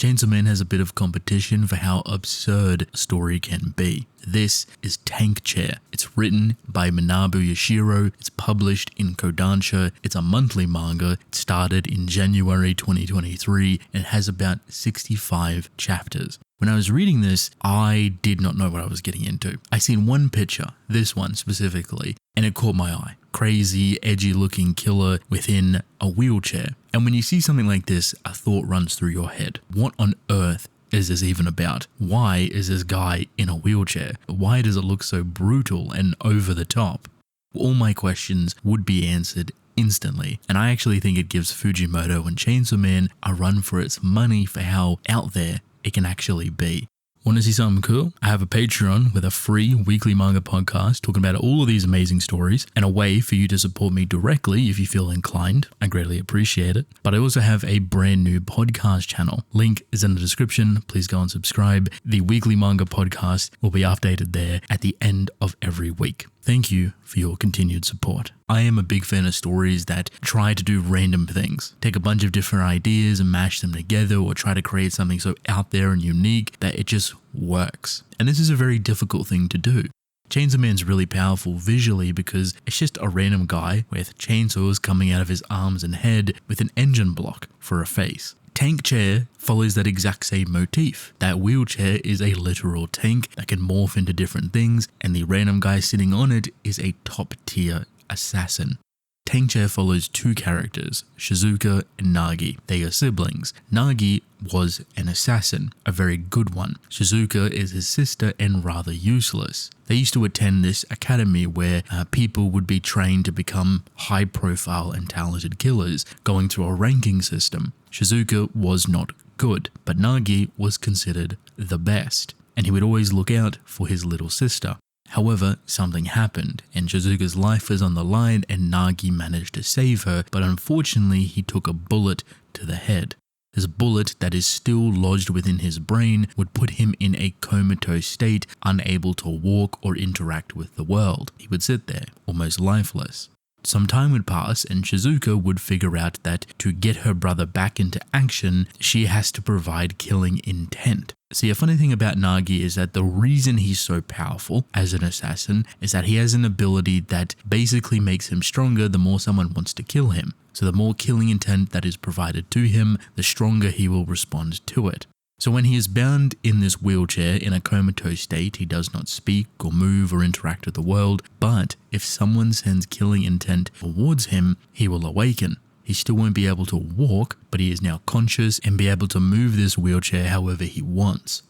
Chainsaw Man has a bit of competition for how absurd a story can be. This is Tank Chair. It's written by Manabu Yoshiro. It's published in Kodansha. It's a monthly manga. It started in January 2023 and has about 65 chapters. When I was reading this, I did not know what I was getting into. I seen one picture, this one specifically, and it caught my eye. Crazy, edgy looking killer within a wheelchair. And when you see something like this, a thought runs through your head. What on earth is this even about? Why is this guy in a wheelchair? Why does it look so brutal and over the top? All my questions would be answered instantly, and I actually think it gives Fujimoto and Chainsaw Man a run for its money for how out there it can actually be. Want to see something cool? I have a Patreon with a free weekly manga podcast talking about all of these amazing stories and a way for you to support me directly if you feel inclined. I greatly appreciate it. But I also have a brand new podcast channel. Link is in the description. Please go and subscribe. The weekly manga podcast will be updated there at the end of every week. Thank you for your continued support. I am a big fan of stories that try to do random things. Take a bunch of different ideas and mash them together, or try to create something so out there and unique that it just works. And this is a very difficult thing to do. Chainsaw Man's really powerful visually because it's just a random guy with chainsaws coming out of his arms and head with an engine block for a face. Tank Chair follows that exact same motif. That wheelchair is a literal tank that can morph into different things, and the random guy sitting on it is a top tier assassin. Tank Chair follows two characters, Shizuka and Nagi. They are siblings. Nagi was an assassin, a very good one. Shizuka is his sister and rather useless. They used to attend this academy where people would be trained to become high profile and talented killers, going through a ranking system. Shizuka was not good, but Nagi was considered the best, and he would always look out for his little sister. However, something happened, and Shizuka's life was on the line and Nagi managed to save her, but unfortunately he took a bullet to the head. This bullet that is still lodged within his brain would put him in a comatose state, unable to walk or interact with the world. He would sit there, almost lifeless. Some time would pass and Shizuka would figure out that to get her brother back into action, she has to provide killing intent. See, a funny thing about Nagi is that the reason he's so powerful as an assassin is that he has an ability that basically makes him stronger the more someone wants to kill him. So the more killing intent that is provided to him, the stronger he will respond to it. So when he is bound in this wheelchair in a comatose state, he does not speak or move or interact with the world, but if someone sends killing intent towards him, he will awaken. He still won't be able to walk, but he is now conscious and be able to move this wheelchair however he wants.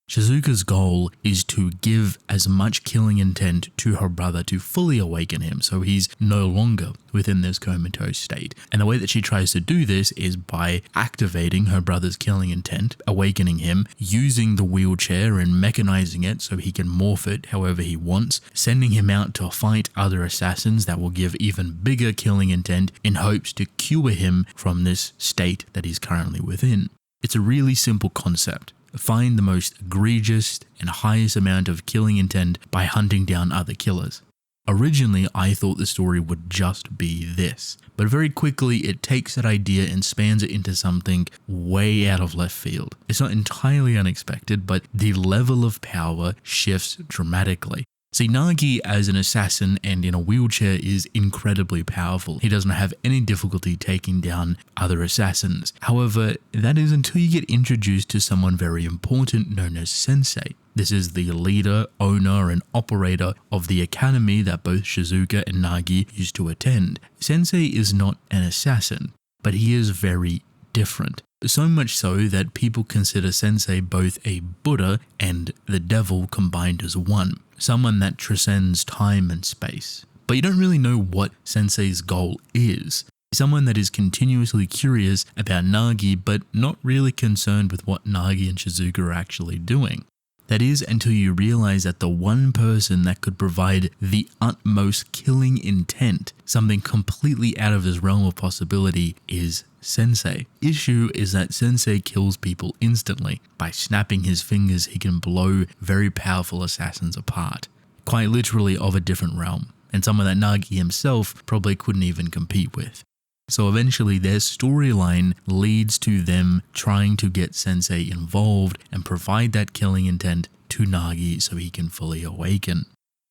Shizuka's goal is to give as much killing intent to her brother to fully awaken him so he's no longer within this comatose state. And the way that she tries to do this is by activating her brother's killing intent, awakening him, using the wheelchair and mechanizing it so he can morph it however he wants, sending him out to fight other assassins that will give even bigger killing intent in hopes to cure him from this state that he's currently within. It's a really simple concept. Find the most egregious and highest amount of killing intent by hunting down other killers. Originally, I thought the story would just be this, but very quickly it takes that idea and spans it into something way out of left field. It's not entirely unexpected, but the level of power shifts dramatically. See, Nagi as an assassin and in a wheelchair is incredibly powerful. He doesn't have any difficulty taking down other assassins. However, that is until you get introduced to someone very important known as Sensei. This is the leader, owner, and operator of the academy that both Shizuka and Nagi used to attend. Sensei is not an assassin, but he is very different. So much so that people consider Sensei both a Buddha and the devil combined as one. Someone that transcends time and space. But you don't really know what Sensei's goal is. Someone that is continuously curious about Nagi but not really concerned with what Nagi and Shizuka are actually doing. That is until you realize that the one person that could provide the utmost killing intent, something completely out of his realm of possibility, is Sensei. Issue is that Sensei kills people instantly. By snapping his fingers, he can blow very powerful assassins apart. Quite literally of a different realm, and someone that Nagi himself probably couldn't even compete with. So eventually their storyline leads to them trying to get Sensei involved and provide that killing intent to Nagi so he can fully awaken.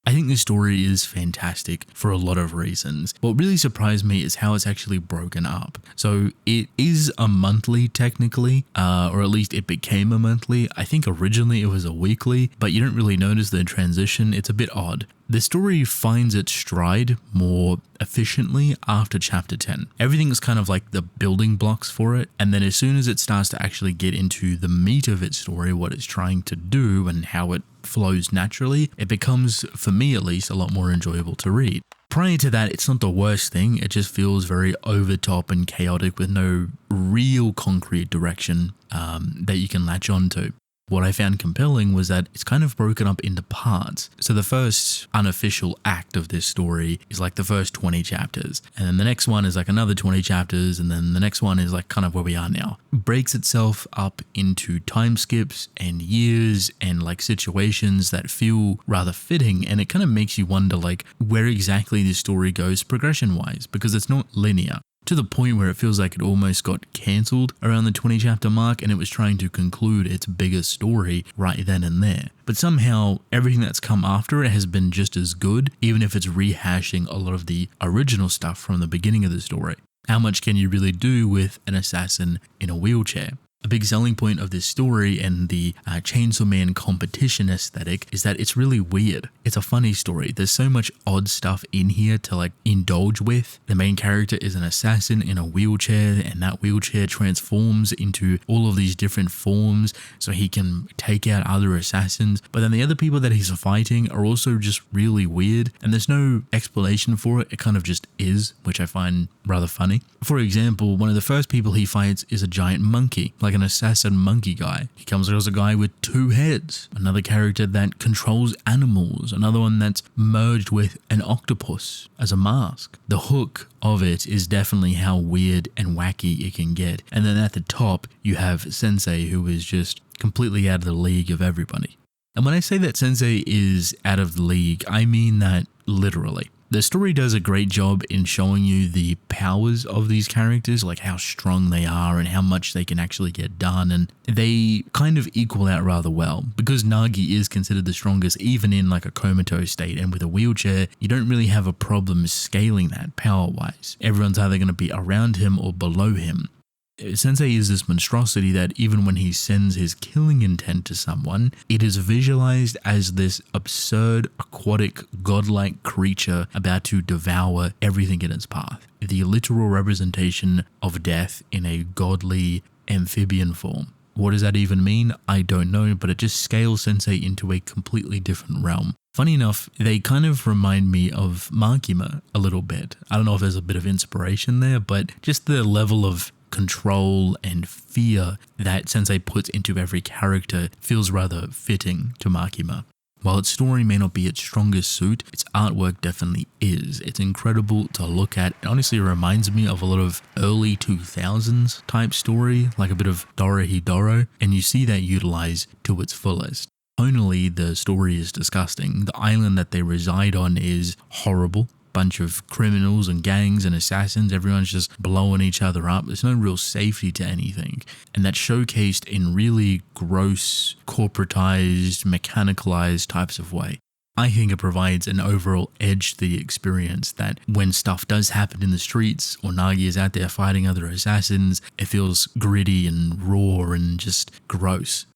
I think this story is fantastic for a lot of reasons. What really surprised me is how it's actually broken up. So it is a monthly technically, or at least it became a monthly. I think originally it was a weekly, but you don't really notice the transition. It's a bit odd. The story finds its stride more efficiently after chapter 10. Everything's kind of like the building blocks for it, and then as soon as it starts to actually get into the meat of its story, what it's trying to do and how it flows naturally, it becomes, for me at least, a lot more enjoyable to read. Prior to that, it's not the worst thing, it just feels very over top and chaotic with no real concrete direction that you can latch onto. What I found compelling was that it's kind of broken up into parts. So the first unofficial act of this story is like the first 20 chapters. And then the next one is like another 20 chapters. And then the next one is like kind of where we are now. It breaks itself up into time skips and years and like situations that feel rather fitting. And it kind of makes you wonder like where exactly this story goes progression wise, because it's not linear. To the point where it feels like it almost got cancelled around the 20 chapter mark and it was trying to conclude its biggest story right then and there. But somehow everything that's come after it has been just as good, even if it's rehashing a lot of the original stuff from the beginning of the story. How much can you really do with an assassin in a wheelchair? A big selling point of this story and the Chainsaw Man competition aesthetic is that it's really weird. It's a funny story. There's so much odd stuff in here to like indulge with. The main character is an assassin in a wheelchair, and that wheelchair transforms into all of these different forms so he can take out other assassins. But then the other people that he's fighting are also just really weird, and there's no explanation for it. It kind of just is, which I find rather funny. For example, one of the first people he fights is a giant monkey, like an assassin monkey guy. He comes across a guy with 2 heads, another character that controls animals, another one that's merged with an octopus as a mask. The hook of it is definitely how weird and wacky it can get. And then at the top, you have Sensei, who is just completely out of the league of everybody. And when I say that Sensei is out of the league, I mean that literally. The story does a great job in showing you the powers of these characters, like how strong they are and how much they can actually get done, and they kind of equal out rather well. Because Nagi is considered the strongest even in like a comatose state, and with a wheelchair, you don't really have a problem scaling that power-wise. Everyone's either going to be around him or below him. Sensei is this monstrosity that even when he sends his killing intent to someone, it is visualized as this absurd, aquatic, godlike creature about to devour everything in its path. The literal representation of death in a godly amphibian form. What does that even mean? I don't know, but it just scales Sensei into a completely different realm. Funny enough, they kind of remind me of Makima a little bit. I don't know if there's a bit of inspiration there, but just the level of control and fear that Sensei puts into every character feels rather fitting to Makima. While its story may not be its strongest suit, its artwork definitely is. It's incredible to look at. It honestly reminds me of a lot of early 2000s type story, like a bit of Dorohedoro, and you see that utilized to its fullest. Tonally, the story is disgusting. The island that they reside on is horrible. Bunch of criminals and gangs and assassins, everyone's just blowing each other up. There's no real safety to anything, and that's showcased in really gross, corporatized, mechanicalized types of way. I think it provides an overall edge to the experience that when stuff does happen in the streets or Nagi is out there fighting other assassins, it feels gritty and raw and just gross.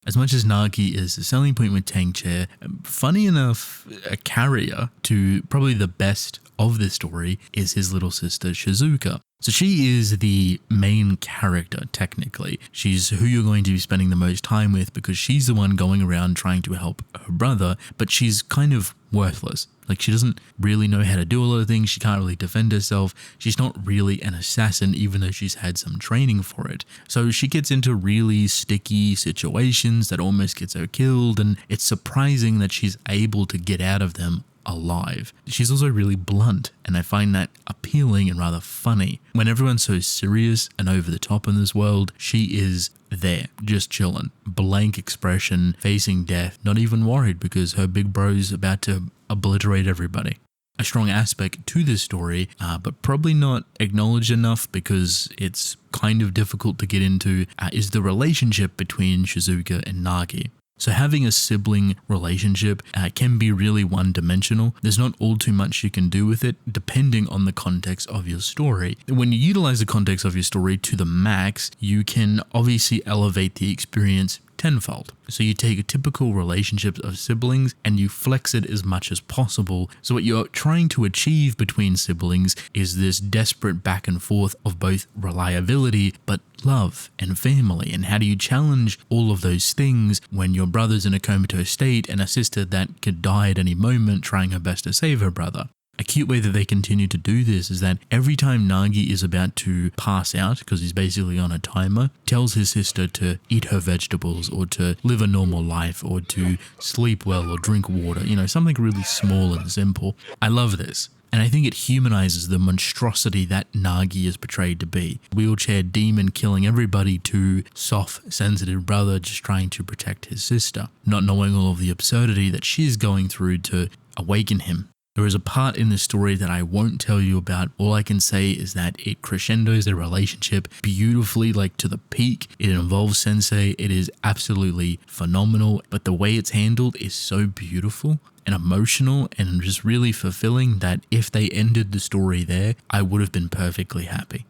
As much as Nagi is the selling point with Tankchair, funny enough, a carrier to probably the best of this story is his little sister Shizuka. So she is the main character, technically. She's who you're going to be spending the most time with because she's the one going around trying to help her brother, but she's kind of worthless. Like, she doesn't really know how to do a lot of things. She can't really defend herself. She's not really an assassin, even though she's had some training for it. So she gets into really sticky situations that almost gets her killed, and it's surprising that she's able to get out of them alive. She's also really blunt, and I find that appealing and rather funny. When everyone's so serious and over the top in this world, she is there, just chilling. Blank expression, facing death, not even worried because her big bro's about to obliterate everybody. a strong aspect to this story, but probably not acknowledged enough because it's kind of difficult to get into, is the relationship between Shizuka and Nagi. So having a sibling relationship can be really one-dimensional. There's not all too much you can do with it, depending on the context of your story. When you utilize the context of your story to the max, you can obviously elevate the experience tenfold. So you take a typical relationship of siblings and you flex it as much as possible. So what you're trying to achieve between siblings is this desperate back and forth of both reliability, but love and family. And how do you challenge all of those things when your brother's in a comatose state and a sister that could die at any moment trying her best to save her brother? A cute way that they continue to do this is that every time Nagi is about to pass out, because he's basically on a timer, tells his sister to eat her vegetables or to live a normal life or to sleep well or drink water, something really small and simple. I love this. And I think it humanizes the monstrosity that Nagi is portrayed to be. Wheelchair demon killing everybody to soft, sensitive brother just trying to protect his sister, not knowing all of the absurdity that she's going through to awaken him. There is a part in this story that I won't tell you about. All I can say is that it crescendos their relationship beautifully, like to the peak. It involves Sensei. It is absolutely phenomenal, but the way it's handled is so beautiful and emotional and just really fulfilling that if they ended the story there, I would have been perfectly happy.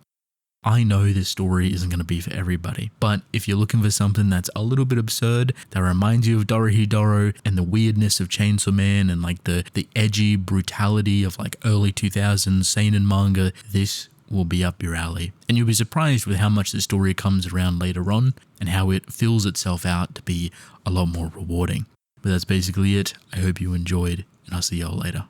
I know this story isn't going to be for everybody, but if you're looking for something that's a little bit absurd, that reminds you of Dorohedoro and the weirdness of Chainsaw Man and like the edgy brutality of like early 2000s seinen manga, this will be up your alley. And you'll be surprised with how much the story comes around later on and how it fills itself out to be a lot more rewarding. But that's basically it. I hope you enjoyed, and I'll see y'all later.